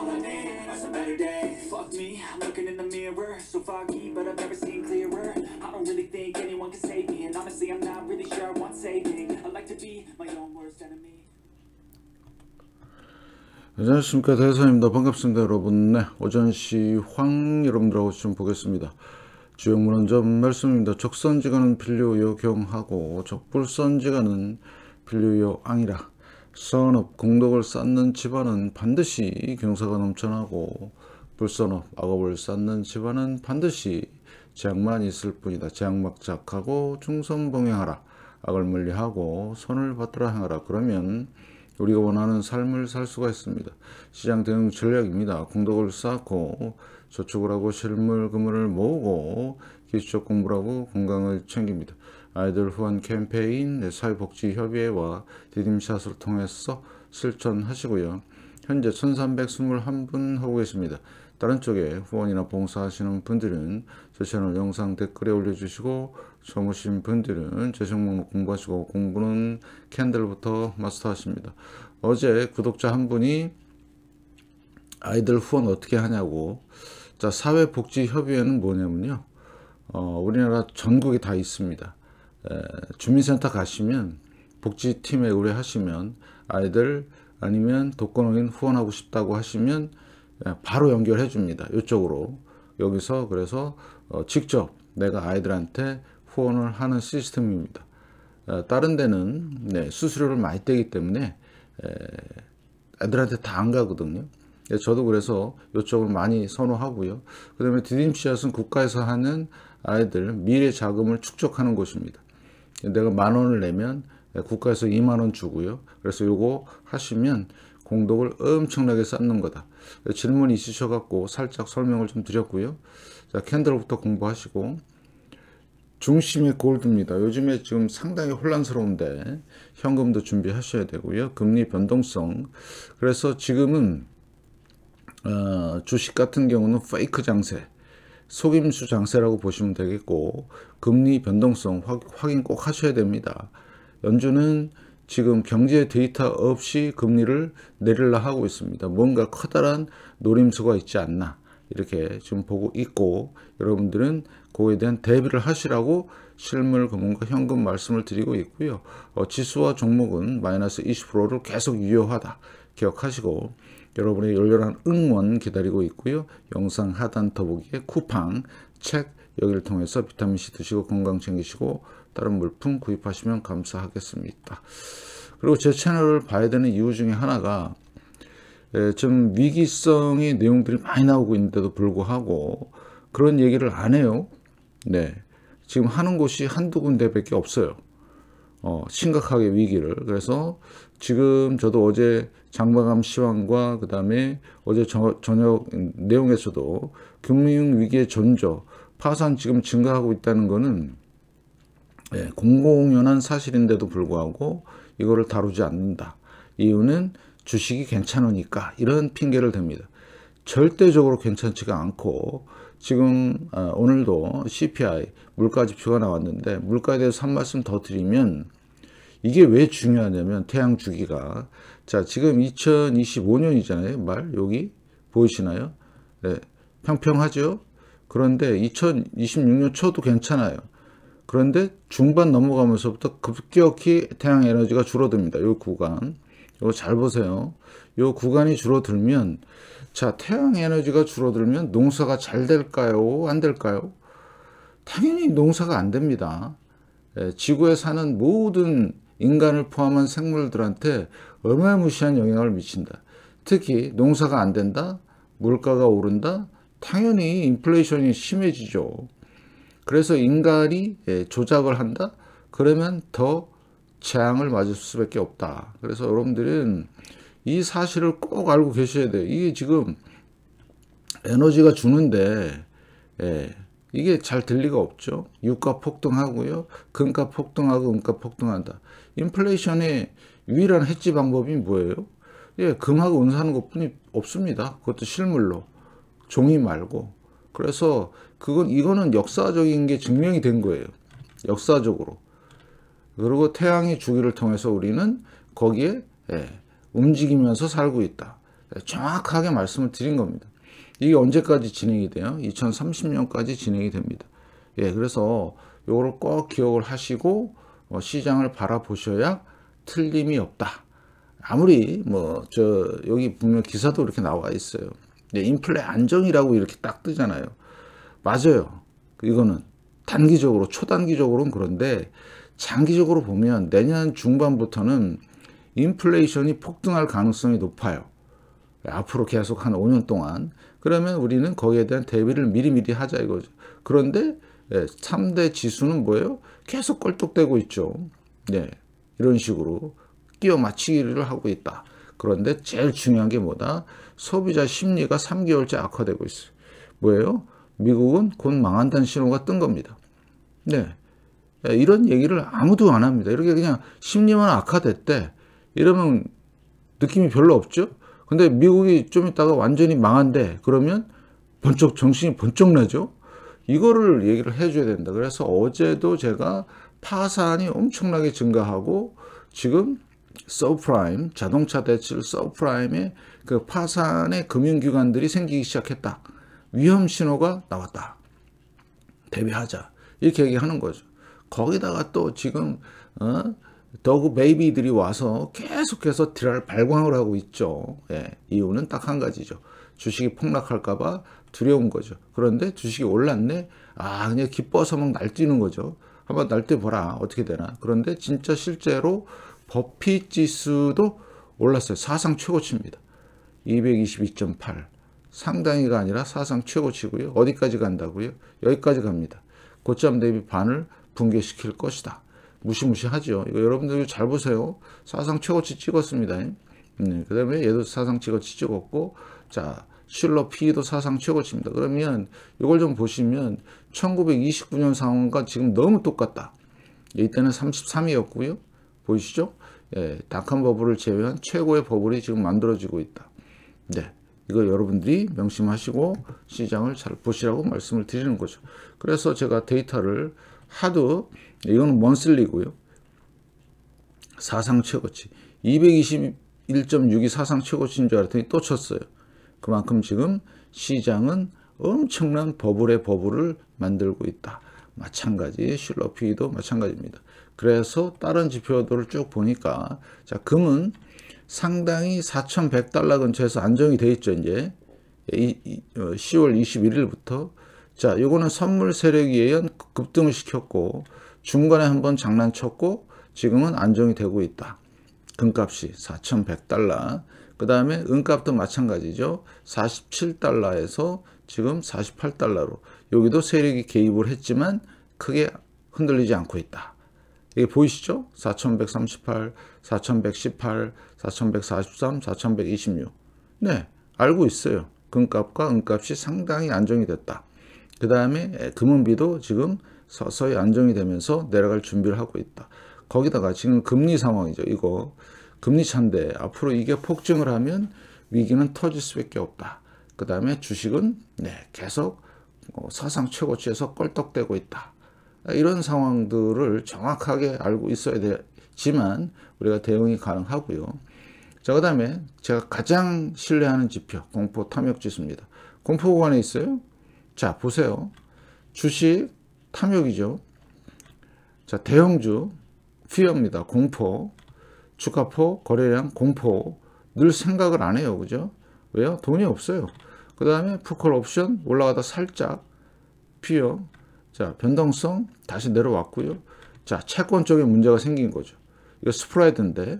All I need is a better day. Fuck me, I'm looking in the mirror, so foggy, but I've never seen clearer. I don't really think anyone can save me, and honestly I'm not really sure I want saving. I like to be my own worst enemy. 안녕하십니까, 대사입니다. 반갑습니다 여러분. 네, 오전시 황 여러분들하고 좀 보겠습니다. 주역문헌 점 말씀입니다. 적선지간은 필요요 경하고 적불선지간은 필요요 앙이라. 선업 공덕을 쌓는 집안은 반드시 경사가 넘쳐나고 불선업 악업을 쌓는 집안은 반드시 재앙만 있을 뿐이다. 재앙막작하고 중선봉행하라. 악을 멀리하고 선을 받들어 행하라. 그러면 우리가 원하는 삶을 살 수가 있습니다. 시장 대응 전략입니다. 공덕을 쌓고 저축을 하고 실물 금을 모으고 기술적 공부를 하고 건강을 챙깁니다. 아이들 후원 캠페인, 사회복지협의회와 디딤샷을 통해서 실천하시고요. 현재 1321분 하고 계십니다. 다른 쪽에 후원이나 봉사하시는 분들은 제 채널 영상 댓글에 올려주시고, 처음 오신 분들은 재생 목록 공부하시고, 공부는 캔들부터 마스터하십니다. 어제 구독자 한 분이 아이들 후원 어떻게 하냐고. 자, 사회복지협의회는 뭐냐면요, 우리나라 전국에 다 있습니다. 주민센터 가시면 복지팀에 의뢰하시면 아이들 아니면 독거노인 후원하고 싶다고 하시면 바로 연결해 줍니다. 이쪽으로. 여기서 그래서 직접 내가 아이들한테 후원을 하는 시스템입니다. 다른 데는 수수료를 많이 떼기 때문에 애들한테 다 안 가거든요. 저도 그래서 이쪽을 많이 선호하고요. 그 다음에 디딤씨앗은 국가에서 하는 아이들 미래 자금을 축적하는 곳입니다. 내가 10,000원을 내면 국가에서 20,000원 주고요. 그래서 요거 하시면 공덕을 엄청나게 쌓는 거다. 질문이 있으셔갖고 살짝 설명을 좀 드렸고요. 자, 캔들부터 공부하시고, 중심이 골드입니다. 요즘에 지금 상당히 혼란스러운데 현금도 준비하셔야 되고요. 금리 변동성. 그래서 지금은 주식 같은 경우는 페이크 장세, 속임수 장세라고 보시면 되겠고, 금리 변동성 확인 꼭 하셔야 됩니다. 연준은 지금 경제 데이터 없이 금리를 내리려 하고 있습니다. 뭔가 커다란 노림수가 있지 않나, 이렇게 지금 보고 있고, 여러분들은 그거에 대한 대비를 하시라고 실물 금융과 현금 말씀을 드리고 있고요. 지수와 종목은 마이너스 20%를 계속 유효하다 기억하시고, 여러분의 열렬한 응원 기다리고 있고요. 영상 하단 더보기에 쿠팡, 책 여기를 통해서 비타민C 드시고 건강 챙기시고 다른 물품 구입하시면 감사하겠습니다. 그리고 제 채널을 봐야 되는 이유 중에 하나가 좀 위기성의 내용들이 많이 나오고 있는데도 불구하고 그런 얘기를 안 해요. 네, 지금 하는 곳이 한두 군데밖에 없어요. 심각하게 위기를. 그래서 지금 저도 어제 장마감 시황과 그 다음에 어제 저녁 내용에서도 금융 위기의 전조, 파산 지금 증가하고 있다는 거는 공공연한 사실인데도 불구하고 이거를 다루지 않는다. 이유는 주식이 괜찮으니까, 이런 핑계를 댑니다. 절대적으로 괜찮지가 않고, 지금 오늘도 CPI 물가 지표가 나왔는데, 물가에 대해서 한 말씀 더 드리면, 이게 왜 중요하냐면 태양 주기가, 자, 지금 2025년이잖아요. 말 여기 보이시나요? 네, 평평하죠. 그런데 2026년 초도 괜찮아요. 그런데 중반 넘어가면서부터 급격히 태양 에너지가 줄어듭니다. 이 구간, 이거 잘 보세요. 이 구간이 줄어들면, 자, 태양 에너지가 줄어들면 농사가 잘 될까요? 안 될까요? 당연히 농사가 안 됩니다. 지구에 사는 모든 인간을 포함한 생물들한테 어마무시한 영향을 미친다. 특히 농사가 안 된다, 물가가 오른다, 당연히 인플레이션이 심해지죠. 그래서 인간이 조작을 한다? 그러면 더 재앙을 맞을 수밖에 없다. 그래서 여러분들은 이 사실을 꼭 알고 계셔야 돼요. 이게 지금 에너지가 주는데 이게 잘 될 리가 없죠. 유가 폭등하고요, 금가 폭등하고 은가 폭등한다. 인플레이션의 유일한 해지 방법이 뭐예요? 금하고 은 사는 것뿐이 없습니다. 그것도 실물로, 종이 말고. 그래서 이거는 역사적인 게 증명이 된 거예요. 역사적으로. 그리고 태양의 주기를 통해서 우리는 거기에 움직이면서 살고 있다. 정확하게 말씀을 드린 겁니다. 이게 언제까지 진행이 돼요? 2030년까지 진행이 됩니다. 예, 그래서 요거를 꼭 기억을 하시고 시장을 바라보셔야 틀림이 없다. 아무리 여기 분명 기사도 이렇게 나와 있어요. 예, 인플레 안정이라고 이렇게 딱 뜨잖아요. 맞아요. 이거는 단기적으로, 초단기적으로는 그런데 장기적으로 보면 내년 중반부터는 인플레이션이 폭등할 가능성이 높아요. 앞으로 계속 한 5년 동안. 그러면 우리는 거기에 대한 대비를 미리미리 하자 이거죠. 그런데 3대 지수는 뭐예요? 계속 껄떡대고 있죠. 네, 이런 식으로 끼워 맞추기를 하고 있다. 그런데 제일 중요한 게 뭐다? 소비자 심리가 3개월째 악화되고 있어요. 뭐예요? 미국은 곧 망한다는 신호가 뜬 겁니다. 네, 이런 얘기를 아무도 안 합니다. 이렇게 그냥 심리만 악화됐대. 이러면 느낌이 별로 없죠? 근데 미국이 좀 있다가 완전히 망한대. 그러면 정신이 번쩍 나죠? 이거를 얘기를 해줘야 된다. 그래서 어제도 제가 파산이 엄청나게 증가하고 지금 서브프라임, 자동차 대출 서브프라임의 그 파산의 금융기관들이 생기기 시작했다. 위험 신호가 나왔다. 대비하자. 이렇게 얘기하는 거죠. 거기다가 또 지금 더그 베이비들이 와서 계속해서 발광을 하고 있죠. 예, 이유는 딱 한 가지죠. 주식이 폭락할까봐 두려운 거죠. 그런데 주식이 올랐네? 그냥 기뻐서 막 날뛰는 거죠. 한번 날뛰어보라. 어떻게 되나. 그런데 진짜 실제로 버핏 지수도 올랐어요. 사상 최고치입니다. 222.8. 상당히가 아니라 사상 최고치고요. 어디까지 간다고요? 여기까지 갑니다. 고점 대비 반을 붕괴시킬 것이다. 무시무시하죠. 이거 여러분들 잘 보세요. 사상 최고치 찍었습니다. 그 다음에 얘도 사상 최고치 찍었고, 자, 실러 P도 사상 최고치입니다. 그러면 이걸 좀 보시면 1929년 상황과 지금 너무 똑같다. 이때는 33이었고요. 보이시죠? 예, 닷컴 버블을 제외한 최고의 버블이 지금 만들어지고 있다. 네, 이거 여러분들이 명심하시고 시장을 잘 보시라고 말씀을 드리는 거죠. 그래서 제가 데이터를 하도, 이거는 먼슬리고요. 사상 최고치 221.6이 사상 최고치인 줄 알았더니 또 쳤어요. 그만큼 지금 시장은 엄청난 버블의 버블을 만들고 있다. 마찬가지 실러 P도 마찬가지입니다. 그래서 다른 지표들을 쭉 보니까, 자, 금은 상당히 4,100달러 근처에서 안정이 돼 있죠. 이제 10월 21일부터. 자, 요거는 선물 세력에 의한 급등을 시켰고 중간에 한번 장난쳤고 지금은 안정이 되고 있다. 금값이 4,100달러. 그 다음에 은값도 마찬가지죠. 47달러에서 지금 48달러로. 여기도 세력이 개입을 했지만 크게 흔들리지 않고 있다. 이게 보이시죠? 4,138, 4,118, 4,143, 4,126. 네, 알고 있어요. 금값과 은값이 상당히 안정이 됐다. 그 다음에 금은비도 지금 서서히 안정이 되면서 내려갈 준비를 하고 있다. 거기다가 지금 금리 상황이죠. 이거 금리 차인데 앞으로 이게 폭증을 하면 위기는 터질 수밖에 없다. 그 다음에 주식은 계속 사상 최고치에서 껄떡대고 있다. 이런 상황들을 정확하게 알고 있어야 되지만 우리가 대응이 가능하고요. 자, 그 다음에 제가 가장 신뢰하는 지표 공포 탐욕 지수입니다. 공포 구간에 있어요. 자, 보세요. 주식 탐욕이죠. 자, 대형주 피어입니다. 공포. 주가포, 거래량, 공포. 늘 생각을 안 해요. 그죠? 왜요? 돈이 없어요. 그 다음에 푸컬 옵션 올라가다 살짝 피어. 자, 변동성 다시 내려왔고요. 자, 채권 쪽에 문제가 생긴 거죠. 이거 스프레드인데,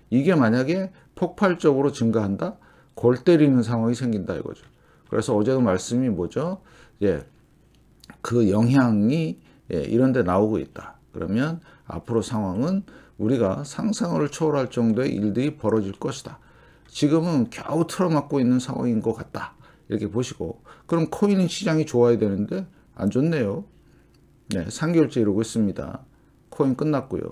이게 만약에 폭발적으로 증가한다? 골 때리는 상황이 생긴다 이거죠. 그래서 어제도 말씀이 뭐죠? 그 영향이 이런 데 나오고 있다. 그러면 앞으로 상황은 우리가 상상을 초월할 정도의 일들이 벌어질 것이다. 지금은 겨우 틀어막고 있는 상황인 것 같다. 이렇게 보시고, 그럼 코인 시장이 좋아야 되는데 안 좋네요. 3개월째 이러고 있습니다. 코인 끝났고요.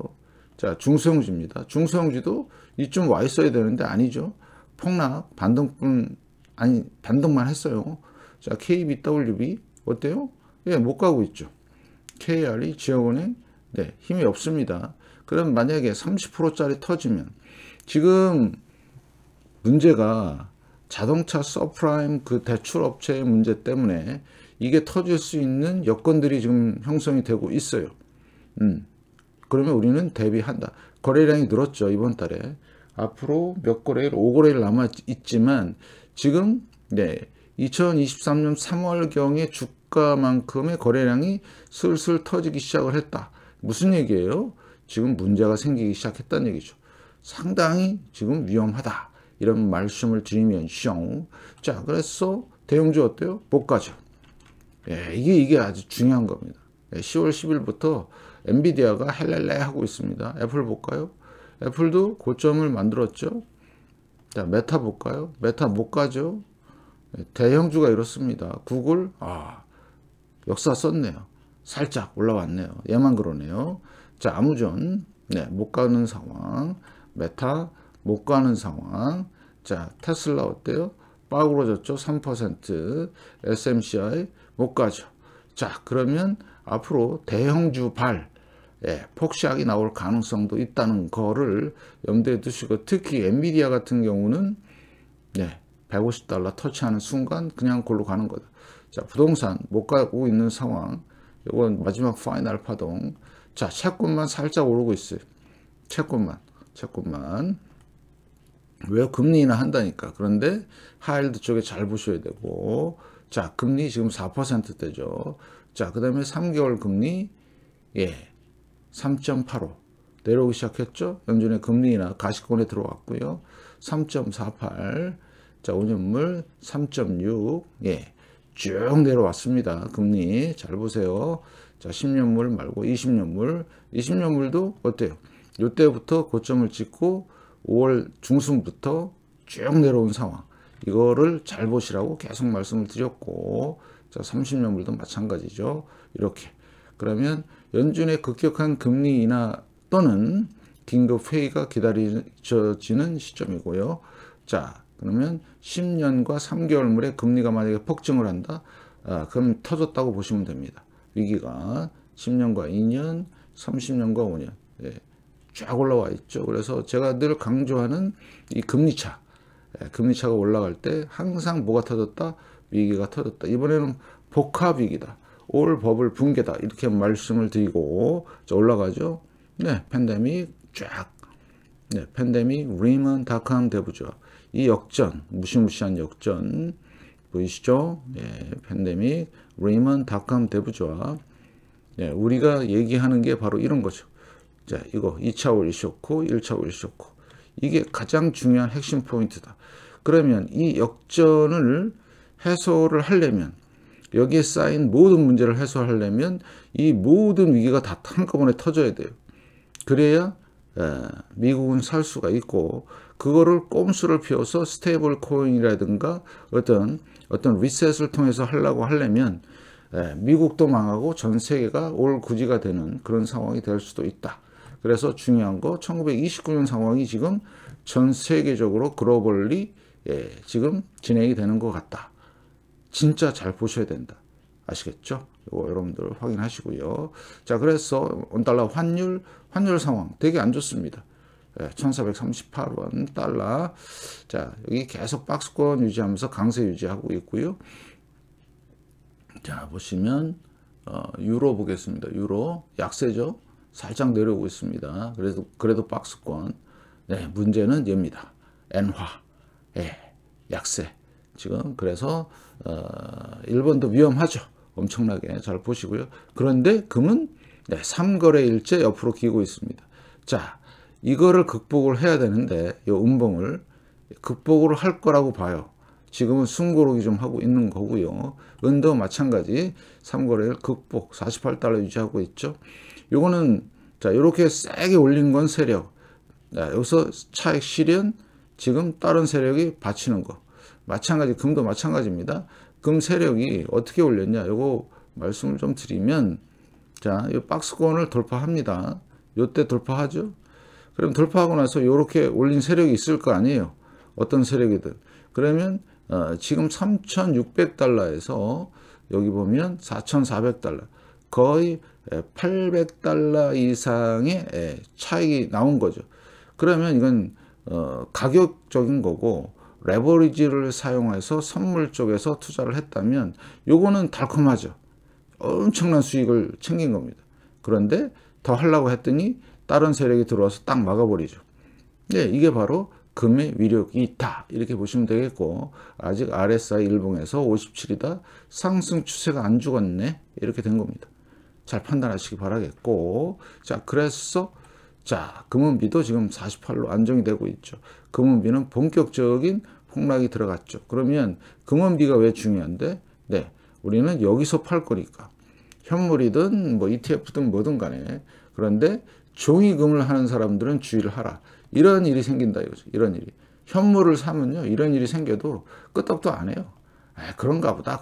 자, 중소형주입니다. 중소형주도 이쯤 와 있어야 되는데 아니죠. 폭락, 반등만 했어요. 자, KBWB 어때요? 못 가고 있죠. KR이 지역은행 힘이 없습니다. 그럼 만약에 30%짜리 터지면 지금 문제가 자동차 서프라임 그 대출업체의 문제 때문에 이게 터질 수 있는 여건들이 지금 형성이 되고 있어요. 그러면 우리는 대비한다. 거래량이 늘었죠, 이번 달에. 앞으로 몇 거래일, 5거래일 남아 있지만 지금 2023년 3월경에 주가만큼의 거래량이 슬슬 터지기 시작을 했다. 무슨 얘기예요? 지금 문제가 생기기 시작했다는 얘기죠. 상당히 지금 위험하다. 이런 말씀을 드리면서, 자, 그래서 대형주 어때요? 못 가죠. 이게 아주 중요한 겁니다. 10월 10일부터 엔비디아가 헬렐레 하고 있습니다. 애플 볼까요? 애플도 고점을 만들었죠. 자, 메타 볼까요? 메타 못 가죠. 대형주가 이렇습니다. 구글, 역사 썼네요. 살짝 올라왔네요. 얘만 그러네요. 자, 아무존, 못 가는 상황. 메타, 못 가는 상황. 자, 테슬라 어때요? 빠그러졌죠? 3%. SMCI, 못 가죠. 자, 그러면 앞으로 대형주 폭락이 나올 가능성도 있다는 거를 염두에 두시고, 특히 엔비디아 같은 경우는 150달러 터치하는 순간 그냥 그걸로 가는 거다. 자, 부동산 못 가고 있는 상황. 이건 마지막 파이널 파동. 자, 채권만 살짝 오르고 있어요. 채권만. 왜? 금리 인하 한다니까. 그런데 하이힐드 쪽에 잘 보셔야 되고, 자, 금리 지금 4%대죠. 자, 그 다음에 3개월 금리 3.85 내려오기 시작했죠. 연준의 금리 인하 가시권에 들어왔고요. 3.48. 자, 5년물 3.6 쭉 내려왔습니다. 금리 잘 보세요. 자, 10년물 말고 20년물도 어때요? 이때부터 고점을 찍고 5월 중순부터 쭉 내려온 상황. 이거를 잘 보시라고 계속 말씀을 드렸고, 자, 30년물도 마찬가지죠. 이렇게. 그러면 연준의 급격한 금리 인하 또는 긴급 회의가 기다려지는 시점이고요. 자, 그러면 10년과 3개월물의 금리가 만약에 폭증을 한다. 그럼 터졌다고 보시면 됩니다. 위기가 10년과 2년, 30년과 5년 쫙 올라와 있죠. 그래서 제가 늘 강조하는 이 금리차가 올라갈 때 항상 뭐가 터졌다? 위기가 터졌다. 이번에는 복합 위기다. 올 버블 붕괴다. 이렇게 말씀을 드리고, 자, 올라가죠. 팬데믹 쫙. 팬데믹, 리먼, 닷컴 대부죠. 이 역전, 무시무시한 역전 보이시죠? 팬데믹, 리먼, 닷컴 대부조합. 우리가 얘기하는 게 바로 이런 거죠. 자, 이거 2차 오일 쇼크, 1차 오일 쇼크. 이게 가장 중요한 핵심 포인트다. 그러면 이 역전을 해소를 하려면, 여기에 쌓인 모든 문제를 해소하려면 이 모든 위기가 다 한꺼번에 터져야 돼요. 그래야 미국은 살 수가 있고, 그거를 꼼수를 피워서 스테이블 코인이라든가 어떤 리셋을 통해서 하려면 미국도 망하고 전 세계가 올 구지가 되는 그런 상황이 될 수도 있다. 그래서 중요한 거 1929년 상황이 지금 전 세계적으로 글로벌리 지금 진행이 되는 것 같다. 진짜 잘 보셔야 된다. 아시겠죠? 이거 여러분들 확인하시고요. 자, 그래서 원달러 환율 상황 되게 안 좋습니다. 1438원 달러. 자, 여기 계속 박스권 유지하면서 강세 유지하고 있고요. 자, 보시면 유로 보겠습니다. 유로 약세죠. 살짝 내려오고 있습니다. 그래도 박스권. 문제는 얘입니다. 엔화. 약세. 지금 그래서 일본도 위험하죠. 엄청나게 잘 보시고요. 그런데 금은 3거래일째 옆으로 기고 있습니다. 자, 이거를 극복을 해야 되는데 이 음봉을 극복을 할 거라고 봐요. 지금은 숨고르기 좀 하고 있는 거고요. 은도 마찬가지 3거래일 극복 48달러 유지하고 있죠. 요거는 자, 이렇게 세게 올린 건 세력. 여기서 차익 실현, 지금 다른 세력이 받치는 거. 마찬가지, 금도 마찬가지입니다. 금 세력이 어떻게 올렸냐, 요거 말씀을 좀 드리면, 자, 이 박스권을 돌파합니다. 요때 돌파하죠. 그럼 돌파하고 나서 이렇게 올린 세력이 있을 거 아니에요. 어떤 세력이든. 그러면 지금 3,600달러에서 여기 보면 4,400달러. 거의 800달러 이상의 차익이 나온 거죠. 그러면 이건 가격적인 거고 레버리지를 사용해서 선물 쪽에서 투자를 했다면 요거는 달콤하죠. 엄청난 수익을 챙긴 겁니다. 그런데 더 하려고 했더니 다른 세력이 들어와서 딱 막아버리죠. 네, 이게 바로 금의 위력이 있다 이렇게 보시면 되겠고, 아직 RSI 일봉에서 57이다 상승 추세가 안 죽었네 이렇게 된 겁니다. 잘 판단하시기 바라겠고, 자 그래서 자 금은비도 지금 48로 안정이 되고 있죠. 금은비는 본격적인 폭락이 들어갔죠. 그러면 금은비가 왜 중요한데, 네, 우리는 여기서 팔 거니까 현물이든 뭐 ETF든 뭐든 간에, 그런데 종이금을 하는 사람들은 주의를 하라. 이런 일이 생긴다 이거죠. 이런 일이. 현물을 사면요, 이런 일이 생겨도 끄떡도 안 해요. 그런가 보다.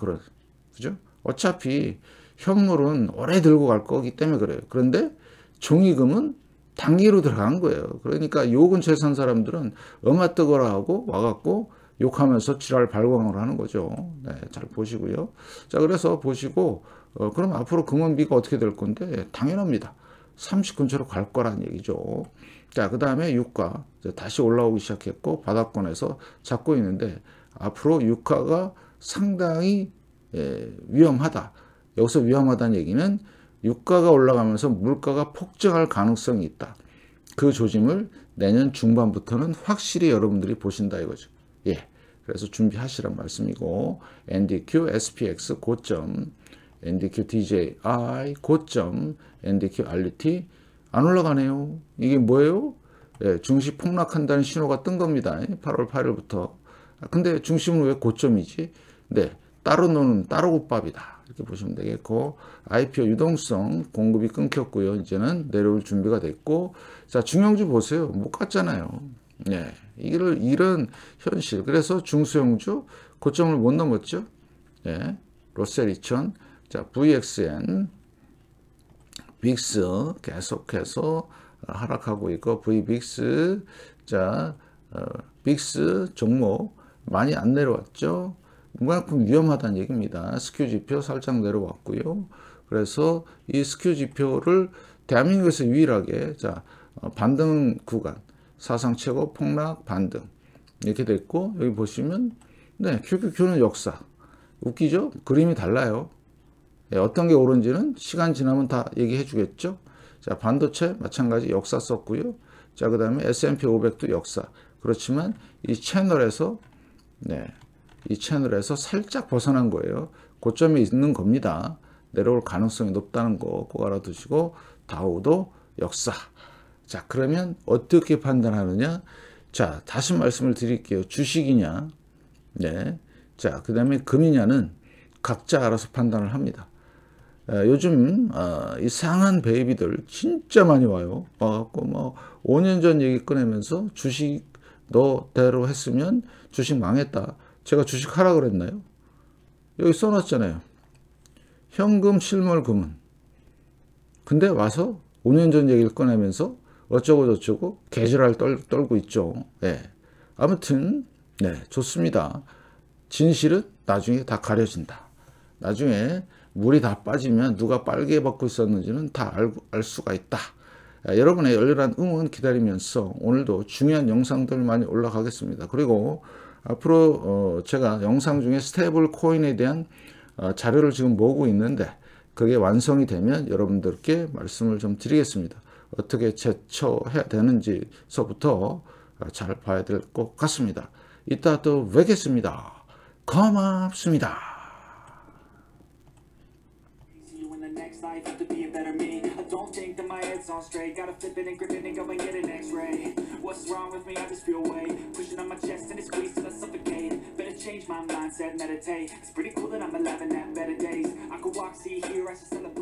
그죠? 어차피 현물은 오래 들고 갈 거기 때문에 그래요. 그런데 종이금은 단기로 들어간 거예요. 그러니까 요 근처에 산 사람들은 뜨거라 하고 와갖고 욕하면서 지랄 발광을 하는 거죠. 네, 잘 보시고요. 자, 그래서 보시고, 그럼 앞으로 금은비가 어떻게 될 건데, 당연합니다. 30 근처로 갈 거란 얘기죠. 자, 그 다음에 유가 다시 올라오기 시작했고 바닥권에서 잡고 있는데, 앞으로 유가가 상당히 위험하다. 여기서 위험하다는 얘기는 유가가 올라가면서 물가가 폭증할 가능성이 있다. 그 조짐을 내년 중반부터는 확실히 여러분들이 보신다 이거죠. 예, 그래서 준비하시란 말씀이고, NDQ, SPX 고점, NDQ, DJI 고점, NDQ, RT 안 올라가네요. 이게 뭐예요? 예, 중심 폭락한다는 신호가 뜬 겁니다. 8월 8일부터. 근데 중심은 왜 고점이지? 네, 따로 노는 따로 국밥이다. 이렇게 보시면 되겠고, IPO 유동성 공급이 끊겼고요. 이제는 내려올 준비가 됐고, 자 중형주 보세요. 못 갔잖아요. 네, 이런 현실. 그래서 중소형주 고점을 못 넘었죠. 네, 로셀 2000, 자 VXN, 빅스 계속해서 하락하고 있고, VBIX, 자 빅스 종목 많이 안 내려왔죠. 그만큼 위험하다는 얘기입니다. 스큐 지표 살짝 내려왔고요. 그래서 이 스큐 지표를 대한민국에서 유일하게 자 반등 구간, 사상 최고 폭락 반등 이렇게 됐고, 여기 보시면 네, QQQ는 역사. 웃기죠? 그림이 달라요. 네, 어떤 게 옳은지는 시간 지나면 다 얘기해 주겠죠. 자 반도체 마찬가지 역사 썼고요. 자 그 다음에 S&P 500도 역사. 그렇지만 이 채널에서 네, 이 채널에서 살짝 벗어난 거예요. 고점에 있는 겁니다. 내려올 가능성이 높다는 거 꼭 알아두시고, 다우도 역사. 자 그러면 어떻게 판단하느냐? 자 다시 말씀을 드릴게요. 주식이냐, 네, 자 그 다음에 금이냐는 각자 알아서 판단을 합니다. 요즘 이상한 베이비들 진짜 많이 와요. 와갖고 뭐 5년 전 얘기 꺼내면서 주식 너대로 했으면 주식 망했다. 제가 주식 하라 그랬나요? 여기 써놨잖아요. 현금 실물 금은. 근데 와서 5년 전 얘기를 꺼내면서 어쩌고 저쩌고 개지랄 떨고 있죠. 네. 아무튼 네, 좋습니다. 진실은 나중에 다 가려진다. 나중에 물이 다 빠지면 누가 빨개 벗고 있었는지는 다 알 수가 있다. 여러분의 열렬한 응원 기다리면서 오늘도 중요한 영상들 많이 올라가겠습니다. 그리고 앞으로 제가 영상 중에 스테이블 코인에 대한 자료를 지금 모으고 있는데, 그게 완성이 되면 여러분들께 말씀을 좀 드리겠습니다. 어떻게 제처해야 되는지서부터 잘 봐야 될 것 같습니다. 이따 또 뵙겠습니다. 고맙습니다. Don't think that my head's on straight. Gotta flip it and grip it and go and get an x-ray. What's wrong with me? I just feel weight pushing on my chest and it squeezes till I suffocate. Better change my mindset, meditate. It's pretty cool that I'm alive and have better days. I could walk, see, hear, I should celebrate.